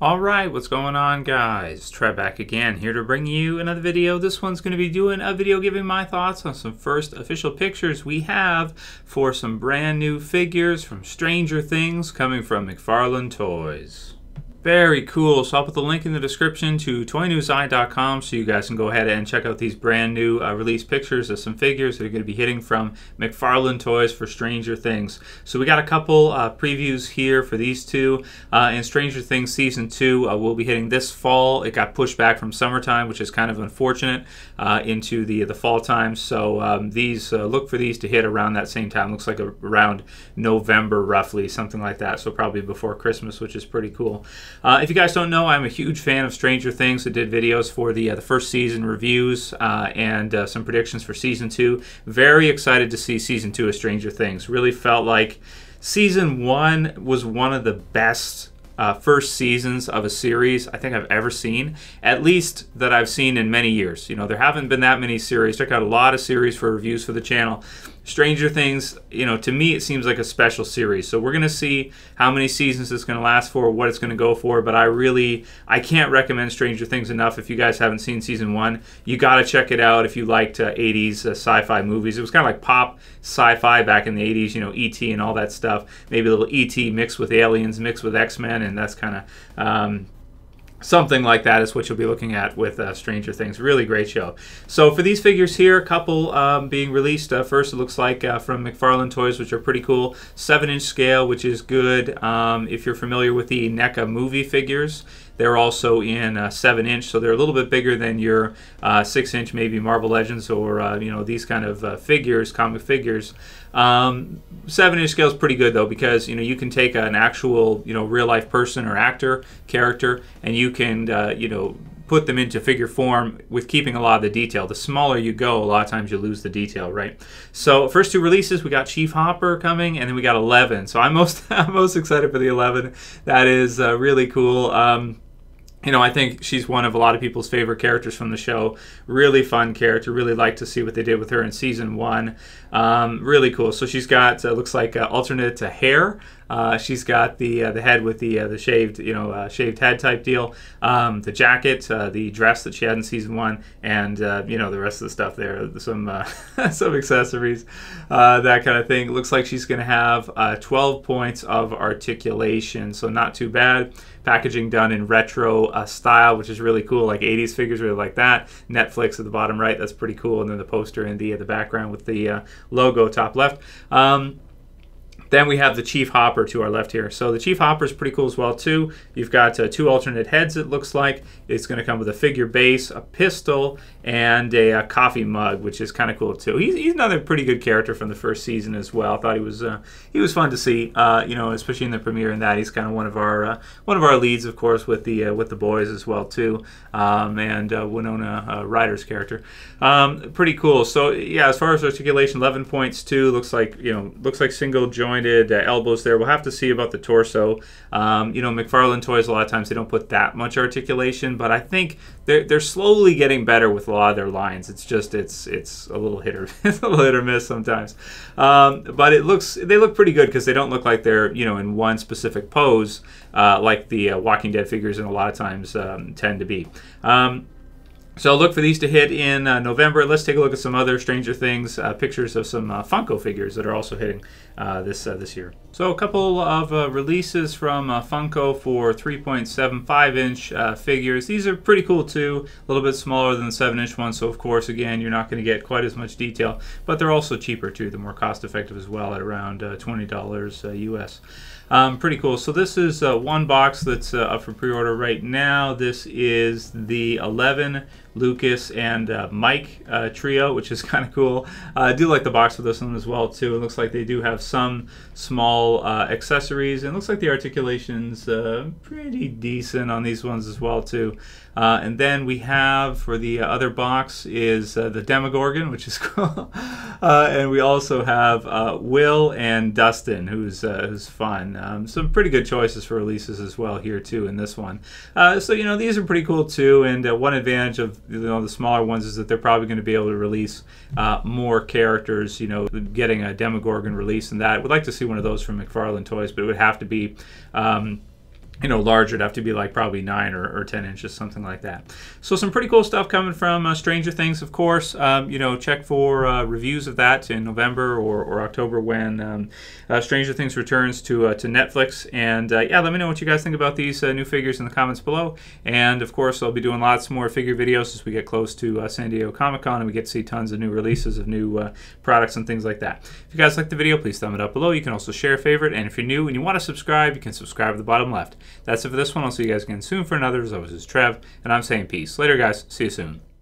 Alright, what's going on, guys? Trev back again, here to bring you another video. This one's going to be doing a video giving my thoughts on some first official pictures we have for some brand new figures from Stranger Things coming from McFarlane Toys. Very cool. So I'll put the link in the description to ToynewsI.com so you guys can go ahead and check out these brand new release pictures of some figures that are going to be hitting from McFarlane Toys for Stranger Things. So we got a couple previews here for these two. In Stranger Things Season 2 will be hitting this fall. It got pushed back from summertime, which is kind of unfortunate, into the fall time. So these look for these to hit around that same time. Looks like around November roughly, something like that. So probably before Christmas, which is pretty cool. If you guys don't know, I'm a huge fan of Stranger Things. I did videos for the first season reviews and some predictions for Season 2. Very excited to see Season 2 of Stranger Things. Really felt like Season 1 was one of the best first seasons of a series I think I've ever seen, at least that I've seen in many years. You know, there haven't been that many series. Check out a lot of series for reviews for the channel. Stranger Things, you know, to me it seems like a special series. So we're going to see how many seasons it's going to last for, what it's going to go for, but I can't recommend Stranger Things enough. If you guys haven't seen Season 1, you got to check it out if you liked 80s sci-fi movies. It was kind of like pop sci-fi back in the 80s, you know, E.T. and all that stuff. Maybe a little E.T. mixed with aliens, mixed with X-Men, and that's kind of... something like that is what you'll be looking at with Stranger Things. Really great show. So for these figures here, a couple being released. First, it looks like from McFarlane Toys, which are pretty cool. 7-inch scale, which is good. If you're familiar with the NECA movie figures, they're also in 7-inch, so they're a little bit bigger than your 6-inch, maybe Marvel Legends or you know, these kind of figures, comic figures. 7-inch scale is pretty good though, because you know, you can take an actual, you know, real life person or actor character, and you can you know, put them into figure form with keeping a lot of the detail. The smaller you go, a lot of times you lose the detail, right? So first two releases, we got Chief Hopper coming, and then we got 11. So I'm most excited for the 11. That is really cool. You know, I think she's one of a lot of people's favorite characters from the show. Really fun character. Really like to see what they did with her in Season 1. Really cool. So she's got, looks like alternate hair. She's got the head with the shaved, you know, shaved head type deal. The jacket, the dress that she had in Season 1, and you know, the rest of the stuff there. Some some accessories, that kind of thing. Looks like she's going to have 12 points of articulation, so not too bad. Packaging done in retro style, which is really cool, like 80s figures, really like that. Netflix at the bottom right, that's pretty cool. And then the poster in the background with the logo top left. Then we have the Chief Hopper to our left here. So the Chief Hopper is pretty cool as well too. You've got 2 alternate heads, it looks like. It's going to come with a figure base, a pistol, and a coffee mug, which is kind of cool too. He's another pretty good character from the first season as well. I thought he was fun to see, you know, especially in the premiere. And that he's kind of one of our leads, of course, with the boys as well too, and Winona Ryder's character. Pretty cool. So yeah, as far as articulation, 11 points too. Looks like, you know, looks like single jointed elbows there. We'll have to see about the torso. You know, McFarlane Toys, a lot of times they don't put that much articulation, but I think they're slowly getting better with a lot of their lines. It's just it's a little hit or miss sometimes. But they look pretty good because they don't look like they're, you know, in one specific pose like the Walking Dead figures, and a lot of times tend to be. So look for these to hit in November. Let's take a look at some other Stranger Things pictures of some Funko figures that are also hitting this year. So a couple of releases from Funko for 3.75-inch figures. These are pretty cool too. A little bit smaller than the 7-inch ones, so of course, again, you're not going to get quite as much detail, but they're also cheaper too. They're more cost-effective as well at around $20 US. Pretty cool. So this is one box that's up for pre-order right now. This is the 11 Lucas and Mike trio, which is kind of cool. I do like the box for this one as well too. It looks like they do have some small accessories, and it looks like the articulation's pretty decent on these ones as well too. And then we have, for the other box, is the Demogorgon, which is cool. And we also have Will and Dustin, who's fun. Some pretty good choices for releases as well here too in this one. So you know, these are pretty cool too. And one advantage of, you know, the smaller ones is that they're probably going to be able to release more characters. You know, getting a Demogorgon release and that. Would like to see one of those from McFarlane Toys, but it would have to be larger. It'd have to be like probably 9 or 10 inches, something like that. So some pretty cool stuff coming from Stranger Things, of course. Check for reviews of that in November or October when Stranger Things returns to Netflix. And yeah, let me know what you guys think about these new figures in the comments below. And of course, I'll be doing lots more figure videos as we get close to San Diego Comic-Con and we get to see tons of new releases of new products and things like that. If you guys like the video, please thumb it up below. You can also share, favorite, and if you're new and you want to subscribe, you can subscribe at the bottom left. That's it for this one. I'll see you guys again soon for another. As always, this is Trev, and I'm saying peace. Later, guys. See you soon.